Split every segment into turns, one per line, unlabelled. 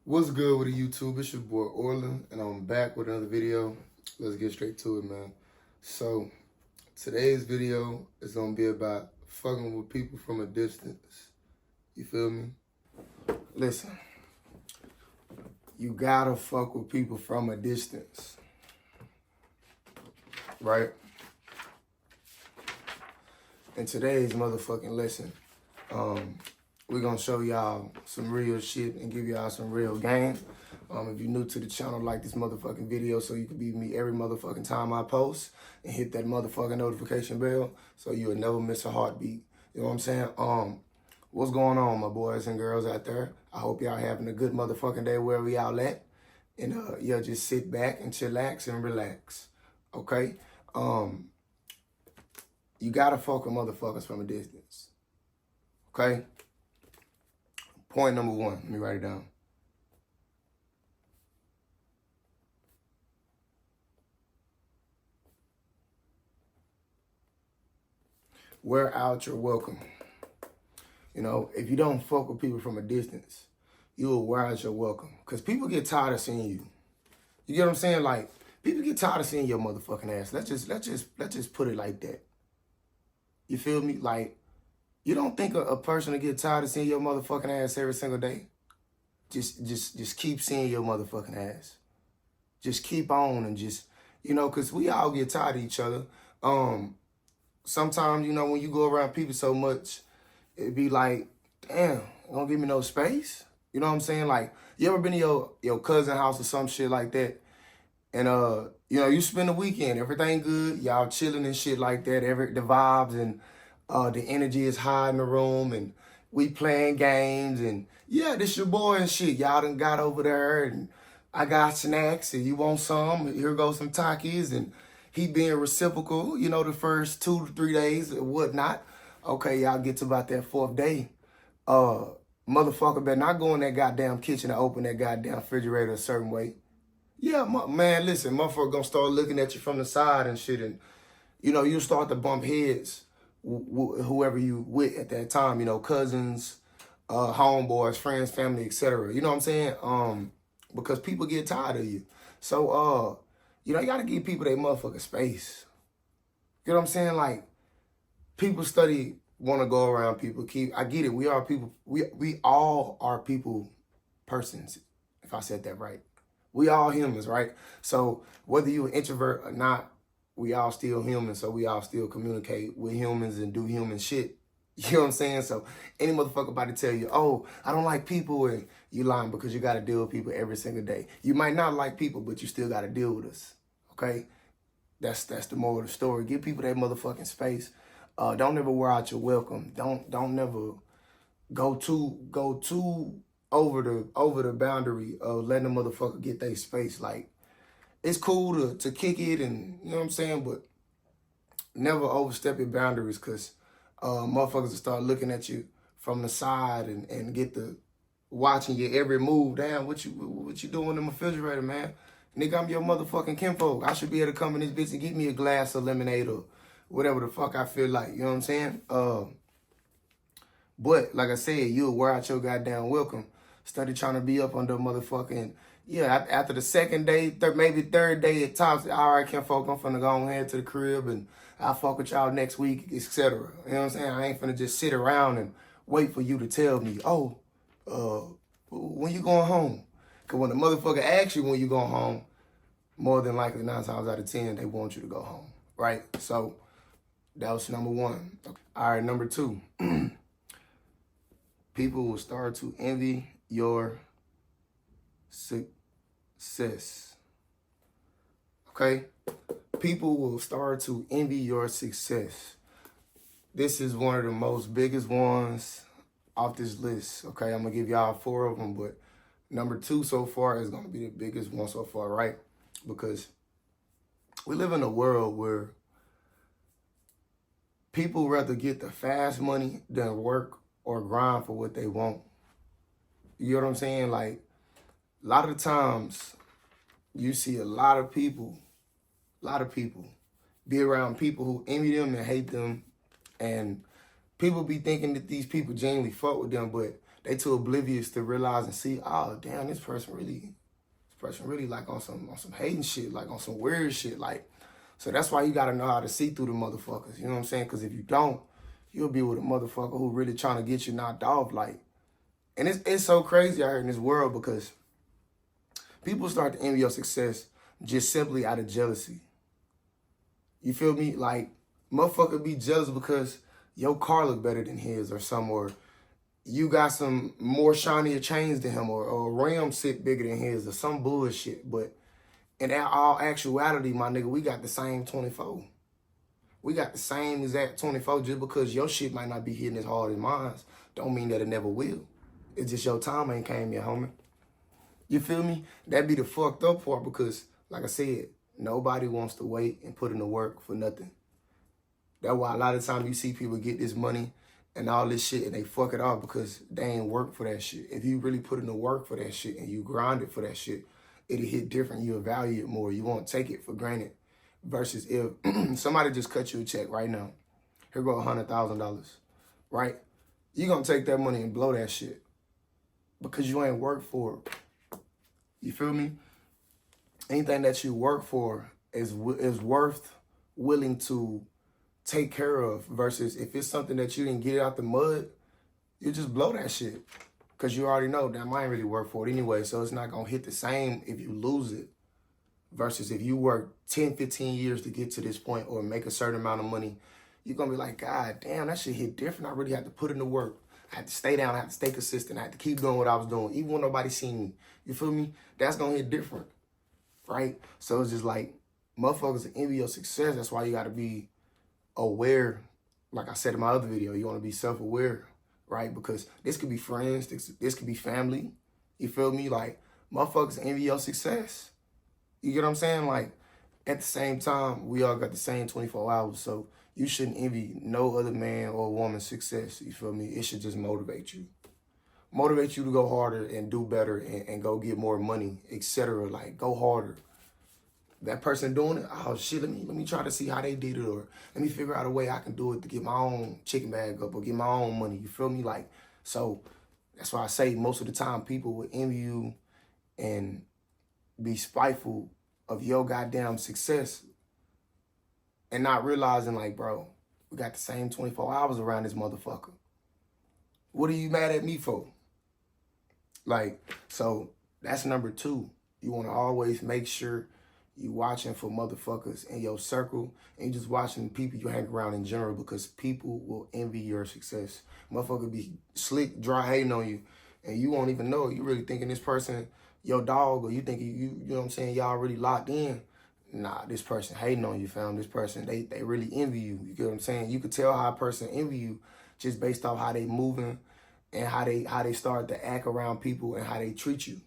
What's good with the YouTube? It's your boy Orland, and I'm back with another video. Let's get straight to it, man. So, today's video is gonna be about fucking with people from a distance. You feel me? Listen, you gotta fuck with people from a distance, right? In today's motherfucking lesson, we're gonna show y'all some real shit and give y'all some real game. If you're new to the channel, like this motherfucking video so you can be with me every motherfucking time I post, and hit that motherfucking notification bell so you'll never miss a heartbeat. You know what I'm saying? What's going on, my boys and girls out there? I hope y'all having a good motherfucking day wherever y'all at. And yeah, just sit back and chillax and relax. Okay? You gotta fuck with motherfuckers from a distance. Okay? Point number one. Let me write it down. Wear out your welcome. You know, if you don't fuck with people from a distance, you will wear out your welcome. Because people get tired of seeing you. You get what I'm saying? Like, people get tired of seeing your motherfucking ass. Let's just put it like that. You feel me? Like, you don't think a person will get tired of seeing your motherfucking ass every single day? Just keep seeing your motherfucking ass. Just keep on and just, you know, because we all get tired of each other. Sometimes, you know, when you go around people so much, it'd be like, damn, don't give me no space. You know what I'm saying? Like, you ever been to your cousin's house or some shit like that? And, you know, you spend the weekend, everything good, y'all chilling and shit like that, the vibes and the energy is high in the room, and we playing games, and yeah, this your boy and shit. Y'all done got over there, and I got snacks, and you want some, here goes some Takis, and he being reciprocal, you know, the first 2 to 3 days or whatnot. Okay, y'all get to about that 4th day. Motherfucker better not go in that goddamn kitchen and open that goddamn refrigerator a certain way. Yeah, man, listen, motherfucker gonna start looking at you from the side and shit, and, you know, you start to bump heads, whoever you with at that time, you know, cousins, homeboys, friends, family, etc. You know what I'm saying? Because people get tired of you. So, you know, you gotta give people their motherfucking space. You know what I'm saying? Like, people want to go around people. I get it. We are people. We all are people persons, if I said that right. We all humans, right? So whether you're an introvert or not, we all still human. So we all still communicate with humans and do human shit. You know what I'm saying? So any motherfucker about to tell you, oh, I don't like people, and you lying, because you got to deal with people every single day. You might not like people, but you still got to deal with us. Okay? That's the moral of the story. Give people that motherfucking space. Don't never wear out your welcome. Don't never go too over the boundary of letting a motherfucker get their space. Like, it's cool to kick it, and you know what I'm saying, but never overstep your boundaries, because motherfuckers will start looking at you from the side and get the watching your every move. Damn, what you doing in the refrigerator, man? Nigga, I'm your motherfucking kinfolk. I should be able to come in this bitch and get me a glass of lemonade or whatever the fuck I feel like. You know what I'm saying? But like I said, you'll wear out your goddamn welcome. Study trying to be up under motherfucking, yeah, after the 2nd day, maybe 3rd day at tops, all right, kinfolk, I'm finna go ahead to the crib and I'll fuck with y'all next week, etc. You know what I'm saying? I ain't finna just sit around and wait for you to tell me, oh, when you going home? Because when the motherfucker asks you when you going home, more than likely 9 times out of 10, they want you to go home, right? So that was number 1. All right, number 2. People will start to envy your success. Okay? People will start to envy your success. This is one of the most biggest ones off this list. Okay? I'm going to give y'all 4 of them, but number 2 so far is going to be the biggest one so far, right? Because we live in a world where people rather get the fast money than work or grind for what they want. You know what I'm saying? Like, a lot of the times, you see a lot of people be around people who envy them and hate them, and people be thinking that these people genuinely fuck with them, but they too oblivious to realize and see, oh damn, this person really like on some hating shit, like on some weird shit. Like, so that's why you gotta know how to see through the motherfuckers. You know what I'm saying? Because if you don't, you'll be with a motherfucker who really trying to get you knocked off. Like, and it's so crazy out here in this world because people start to envy your success just simply out of jealousy. You feel me? Like, motherfucker be jealous because your car look better than his or something, or you got some more shinier chains than him, or a ram sit bigger than his, or some bullshit. But in all actuality, my nigga, we got the same 24. We got the same exact 24. Just because your shit might not be hitting as hard as mine, don't mean that it never will. It's just your time ain't came yet, homie. You feel me? That be the fucked up part because, like I said, nobody wants to wait and put in the work for nothing. That's why a lot of times you see people get this money and all this shit and they fuck it off because they ain't work for that shit. If you really put in the work for that shit and you grind it for that shit, it'll hit different. You'll value it more. You won't take it for granted. Versus if somebody just cut you a check right now, here go $100,000, right? You gonna take that money and blow that shit because you ain't worked for it. You feel me? Anything that you work for is worth willing to take care of versus if it's something that you didn't get out the mud, you just blow that shit because you already know that I ain't really work for it anyway, so it's not gonna hit the same if you lose it versus if you work 10, 15 years to get to this point or make a certain amount of money, you're gonna be like, God damn, that shit hit different. I really had to put in the work. I had to stay down, I had to stay consistent, I had to keep doing what I was doing, even when nobody seen me. You feel me? That's gonna hit different, right? So it's just like, motherfuckers envy your success. That's why you gotta be aware. Like I said in my other video, you wanna be self-aware, right? Because this could be friends, this could be family. You feel me? Like, motherfuckers envy your success. You get what I'm saying? Like, at the same time, we all got the same 24 hours, so you shouldn't envy no other man or woman's success. You feel me? It should just motivate you. Motivate you to go harder and do better and go get more money, etc. Like, go harder. That person doing it, oh shit, let me try to see how they did it, or let me figure out a way I can do it to get my own chicken bag up or get my own money. You feel me? Like, so that's why I say most of the time people will envy you and be spiteful of your goddamn success and not realizing, like, bro, we got the same 24 hours around this motherfucker. What are you mad at me for? Like, so that's number 2. You want to always make sure you watching for motherfuckers in your circle and you just watching people you hang around in general because people will envy your success. Motherfucker be slick, dry hating on you and you won't even know it. You really thinking this person your dog, or you think you know what I'm saying, y'all really locked in. Nah, this person hating on you, fam. This person, they really envy you. You get what I'm saying? You could tell how a person envy you just based off how they moving and how they start to act around people and how they treat you.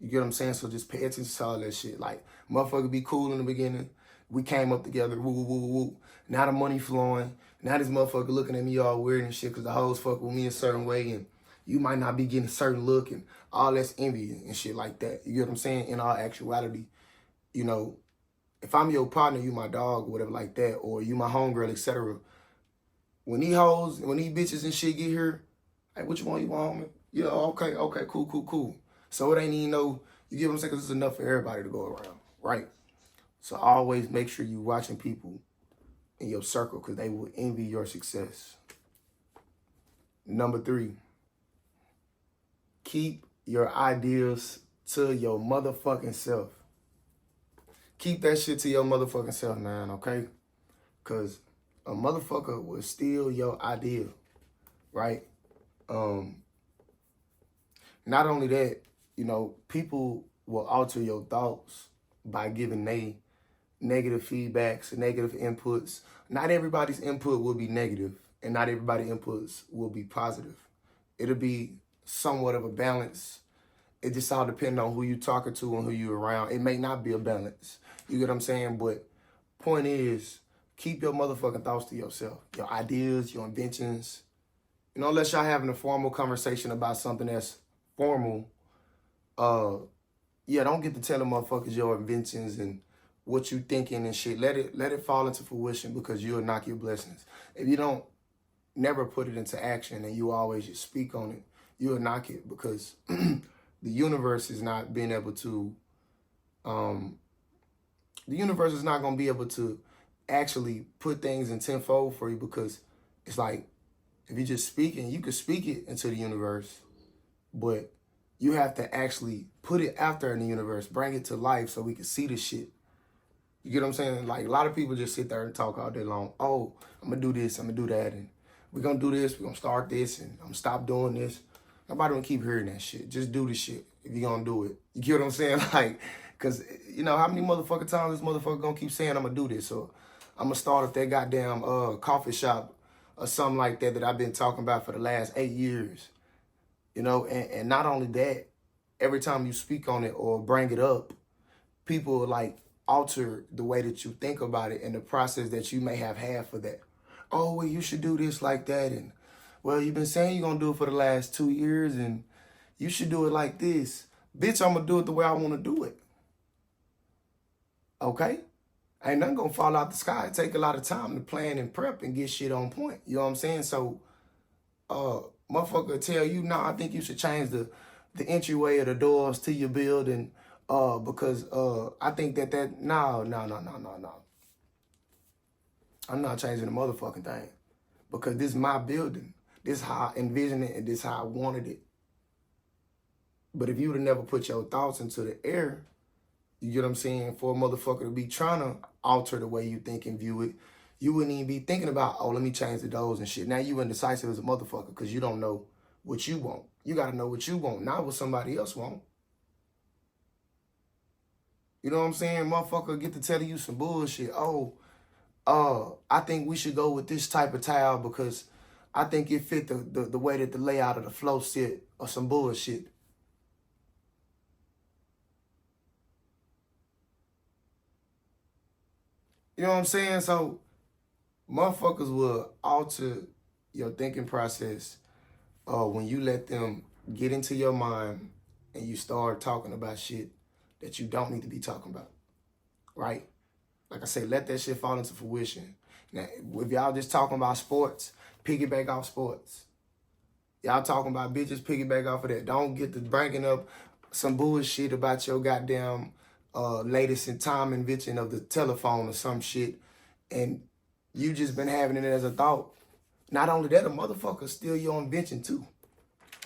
You get what I'm saying? So just pay attention to all that shit. Like, motherfucker be cool in the beginning. We came up together, woo, woo, woo, woo. Now the money flowing. Now this motherfucker looking at me all weird and shit because the hoes fuck with me a certain way and you might not be getting a certain look and all that's envy and shit like that. You get what I'm saying? In all actuality, you know, if I'm your partner, you my dog or whatever like that, or you my homegirl, etc. When these hoes, when these bitches and shit get here, hey, which one you want, homie? Yeah, okay, cool. So it ain't even no, you get what I'm saying? Because it's enough for everybody to go around, right? So always make sure you watching people in your circle because they will envy your success. Number 3, keep your ideas to your motherfucking self. Keep that shit to your motherfucking self, man, okay? Because a motherfucker will steal your idea, right? Not only that, you know, people will alter your thoughts by giving they negative feedbacks, negative inputs. Not everybody's input will be negative, and not everybody's inputs will be positive. It'll be somewhat of a balance. It just all depends on who you talking to and who you around. It may not be a balance. You get what I'm saying? But point is, keep your motherfucking thoughts to yourself. Your ideas, your inventions. You know, unless y'all having a formal conversation about something that's formal, yeah, don't get to telling motherfuckers your inventions and what you thinking and shit. Let it fall into fruition because you'll knock your blessings. If you don't never put it into action and you always just speak on it, you'll knock it because the universe is not being able to, the universe is not going to be able to actually put things in tenfold for you because it's like, if you just speaking, you can speak it into the universe, but you have to actually put it out there in the universe, bring it to life so we can see the shit. You get what I'm saying? Like, a lot of people just sit there and talk all day long. Oh, I'm going to do this, I'm going to do that, and we're going to do this, we're going to start this, and I'm going to stop doing this. Nobody going to keep hearing that shit. Just do the shit if you're going to do it. You get what I'm saying? Like, because, you know, how many motherfucking times this motherfucker going to keep saying I'm going to do this? Or I'm going to start up that goddamn coffee shop or something like that I've been talking about for the last 8 years. You know, and not only that, every time you speak on it or bring it up, people like alter the way that you think about it and the process that you may have had for that. Oh, well, you should do this like that. And, well, you've been saying you're going to do it for the last 2 years and you should do it like this. Bitch, I'm going to do it the way I want to do it. Okay? Ain't nothing going to fall out the sky. It take a lot of time to plan and prep and get shit on point. You know what I'm saying? So, motherfucker tell you, nah, I think you should change the entryway or the doors to your building because I think that no. I'm not changing the motherfucking thing because this is my building. This is how I envisioned it and this is how I wanted it. But if you would have never put your thoughts into the air, you get what I'm saying, for a motherfucker to be trying to alter the way you think and view it, you wouldn't even be thinking about, oh, let me change the doors and shit. Now you indecisive as a motherfucker because you don't know what you want. You got to know what you want, not what somebody else want. You know what I'm saying? Motherfucker get to telling you some bullshit. Oh, I think we should go with this type of tile because I think it fit the way that the layout of the flow sit or some bullshit. You know what I'm saying? So motherfuckers will alter your thinking process when you let them get into your mind and you start talking about shit that you don't need to be talking about, right? Like I say, let that shit fall into fruition. Now, if y'all just talking about sports, piggyback off sports. Y'all talking about bitches, piggyback off of that. Don't get to bringing up some bullshit about your goddamn latest in time invention of the telephone or some shit, and you just been having it as a thought. Not only that, a motherfucker steal your invention too.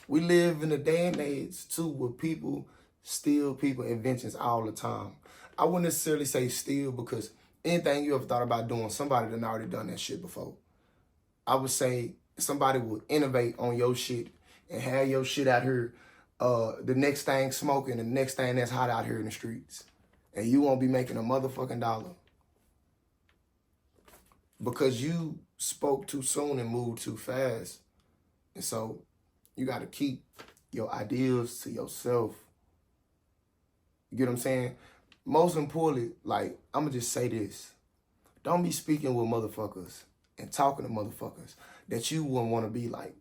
We live in a day and age too where people steal people's inventions all the time. I wouldn't necessarily say steal because anything you ever thought about doing, somebody done already done that shit before. I would say somebody would innovate on your shit and have your shit out here, the next thing smoking, the next thing that's hot out here in the streets. And you won't be making a motherfucking dollar. Because you spoke too soon and moved too fast. And so you got to keep your ideas to yourself. You get what I'm saying? Most importantly, like, I'm going to just say this. Don't be speaking with motherfuckers and talking to motherfuckers that you wouldn't want to be like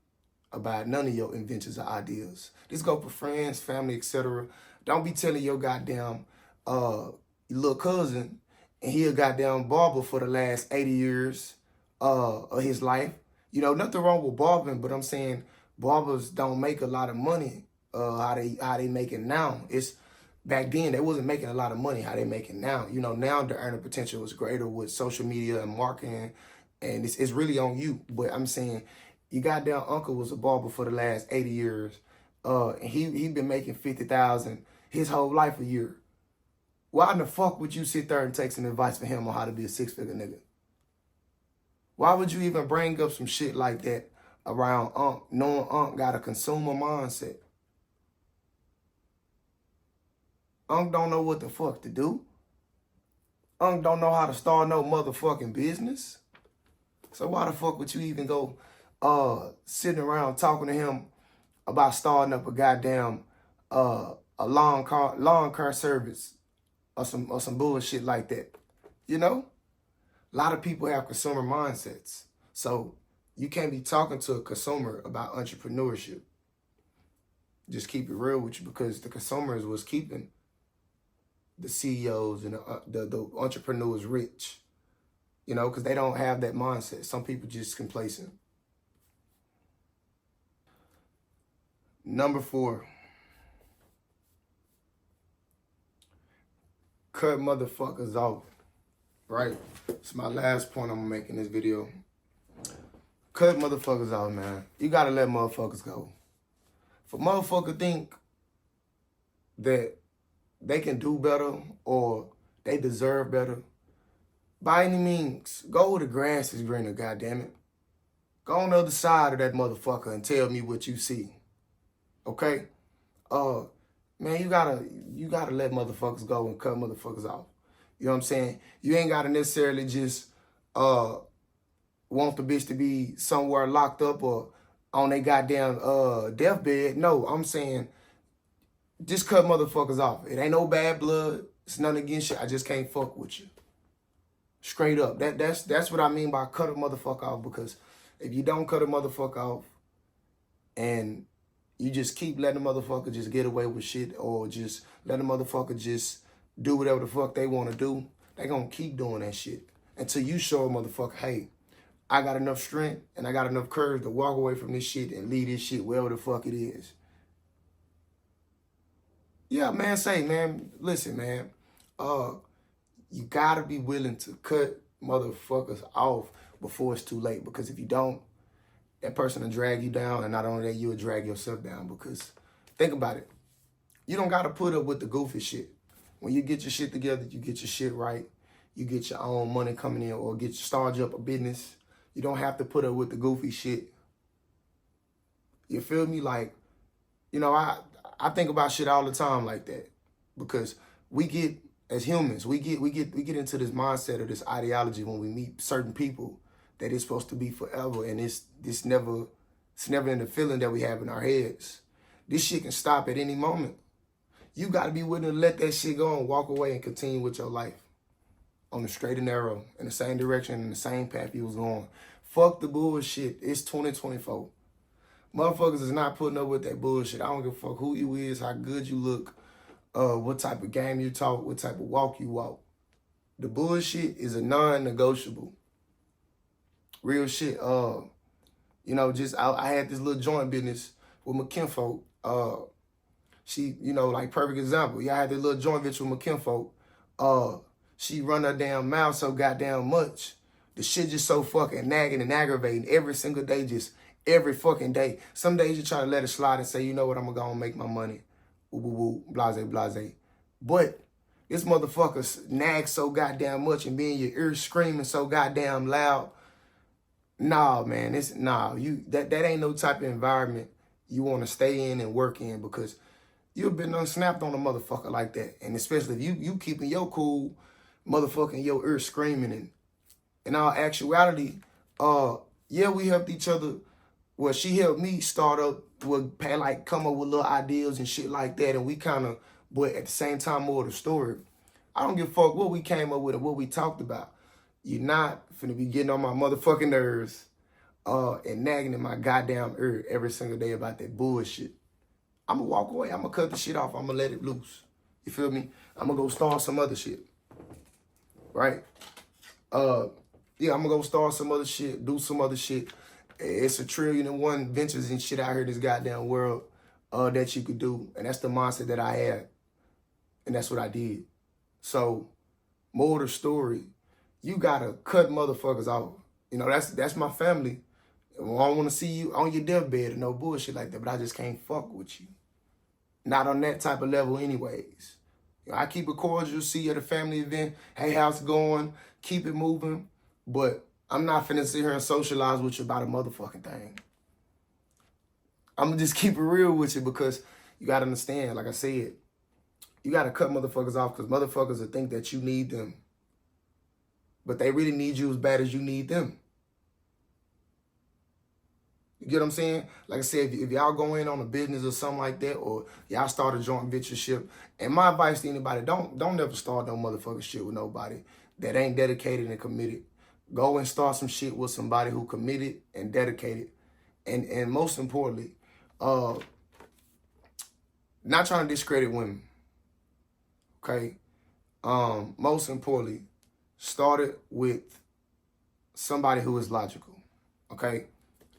about none of your inventions or ideas. This go for friends, family, etc. Don't be telling your goddamn little cousin and he a goddamn barber for the last 80 years of his life. You know, nothing wrong with barbering, but I'm saying barbers don't make a lot of money how they make it now. It's back then they wasn't making a lot of money how they make it now. You know, now the earning potential is greater with social media and marketing, and it's really on you. But I'm saying your goddamn uncle was a barber for the last 80 years. And he been making $50,000 his whole life a year. Why in the fuck would you sit there and take some advice from him on how to be a six-figure nigga? Why would you even bring up some shit like that around Unc, knowing Unc got a consumer mindset? Unc don't know what the fuck to do. Unc don't know how to start no motherfucking business. So why the fuck would you even go sitting around talking to him about starting up a goddamn a lawn car service or some bullshit like that? You know? A lot of people have consumer mindsets. So you can't be talking to a consumer about entrepreneurship. Just keep it real with you, because the consumer is what's keeping the CEOs and the entrepreneurs rich. You know, because they don't have that mindset. Some people just complacent. Number 4, cut motherfuckers off, right? It's my last point I'm gonna make in this video. Cut motherfuckers off, man. You gotta let motherfuckers go. If a motherfucker think that they can do better or they deserve better, by any means, go where the grass is greener, goddammit. Go on the other side of that motherfucker and tell me what you see. Okay? Man, you gotta let motherfuckers go and cut motherfuckers off. You know what I'm saying? You ain't gotta necessarily just want the bitch to be somewhere locked up or on their goddamn deathbed. No, I'm saying just cut motherfuckers off. It ain't no bad blood. It's nothing against you. I just can't fuck with you. Straight up. That's what I mean by cut a motherfucker off, because if you don't cut a motherfucker off and you just keep letting a motherfucker just get away with shit or just let a motherfucker just do whatever the fuck they want to do, they gonna keep doing that shit until you show a motherfucker, hey, I got enough strength and I got enough courage to walk away from this shit and leave this shit wherever the fuck it is. Yeah, man, listen, man, you gotta be willing to cut motherfuckers off before it's too late, because if you don't, that person will drag you down, and not only that, you will drag yourself down. Because think about it, you don't gotta put up with the goofy shit. When you get your shit together, you get your shit right, you get your own money coming in or start up a business, you don't have to put up with the goofy shit. You feel me? Like, you know, I think about shit all the time like that, because we get, as humans, we get into this mindset or this ideology when we meet certain people that it's supposed to be forever, and it's never in the feeling that we have in our heads. This shit can stop at any moment. You got to be willing to let that shit go and walk away and continue with your life on the straight and narrow, in the same direction, in the same path you was going. Fuck the bullshit. It's 2024. Motherfuckers is not putting up with that bullshit. I don't give a fuck who you is, how good you look, what type of game you talk, what type of walk you walk. The bullshit is a non-negotiable. Real shit. You know, just I had this little joint business with my kinfolk. She, you know, like perfect example. Yeah, I had this little joint bitch with my kinfolk. She run her damn mouth so goddamn much. The shit just so fucking nagging and aggravating every single day, just every fucking day. Some days you try to let it slide and say, you know what, I'm gonna go and make my money. Woo, woo, woo, blase, blase. But this motherfucker nags so goddamn much and be in your ear screaming so goddamn loud. Nah, man, that ain't no type of environment you want to stay in and work in, because you've been unsnapped on a motherfucker like that. And especially if you keeping your cool, motherfucking your ear screaming. And in all actuality, yeah, we helped each other. Well, she helped me start up with, like, come up with little ideas and shit like that. And we kind of, but at the same time, more of the story. I don't give a fuck what we came up with or what we talked about. You're not finna be getting on my motherfucking nerves and nagging in my goddamn ear every single day about that bullshit. I'm gonna walk away. I'm gonna cut the shit off. I'm gonna let it loose. You feel me? I'm gonna go start some other shit. Right? Yeah, I'm gonna go start some other shit, do some other shit. It's 1,000,001 ventures and shit out here in this goddamn world that you could do. And that's the mindset that I had. And that's what I did. So, more of the story, you gotta cut motherfuckers off. You know, that's my family. I don't want to see you on your deathbed or no bullshit like that, but I just can't fuck with you. Not on that type of level anyways. You know, I keep it cordial, see you at a family event, hey, how's it going? Keep it moving. But I'm not finna sit here and socialize with you about a motherfucking thing. I'm gonna just keep it real with you, because you gotta understand, like I said, you gotta cut motherfuckers off, because motherfuckers will think that you need them. But they really need you as bad as you need them. You get what I'm saying? Like I said, if y'all go in on a business or something like that, or y'all start a joint ventureship, and my advice to anybody, don't never start no motherfucking shit with nobody that ain't dedicated and committed. Go and start some shit with somebody who committed and dedicated. And most importantly, not trying to discredit women. Okay? Most importantly, start it with somebody who is logical. Okay?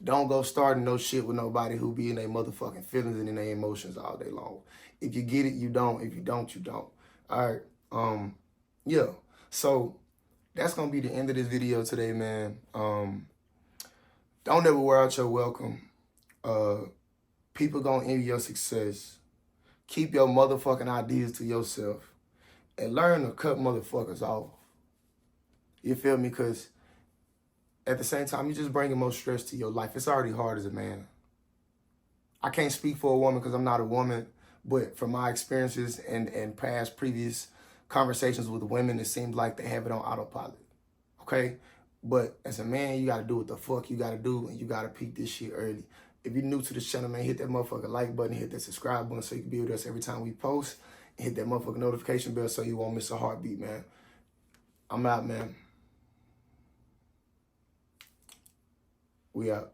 Don't go starting no shit with nobody who be in their motherfucking feelings and in their emotions all day long. If you get it, you don't. If you don't, you don't. All right. Yeah. So that's gonna be the end of this video today, man. Don't ever wear out your welcome. People gonna envy your success. Keep your motherfucking ideas to yourself and learn to cut motherfuckers off. You feel me? Because at the same time, you just bringing more stress to your life. It's already hard as a man. I can't speak for a woman because I'm not a woman, but from my experiences and past previous conversations with women, it seems like they have it on autopilot. Okay? But as a man, you got to do what the fuck you got to do, and you got to peak this shit early. If you're new to this channel, man, hit that motherfucking like button, hit that subscribe button so you can be with us every time we post, and hit that motherfucking notification bell so you won't miss a heartbeat, man. I'm out, man. We out.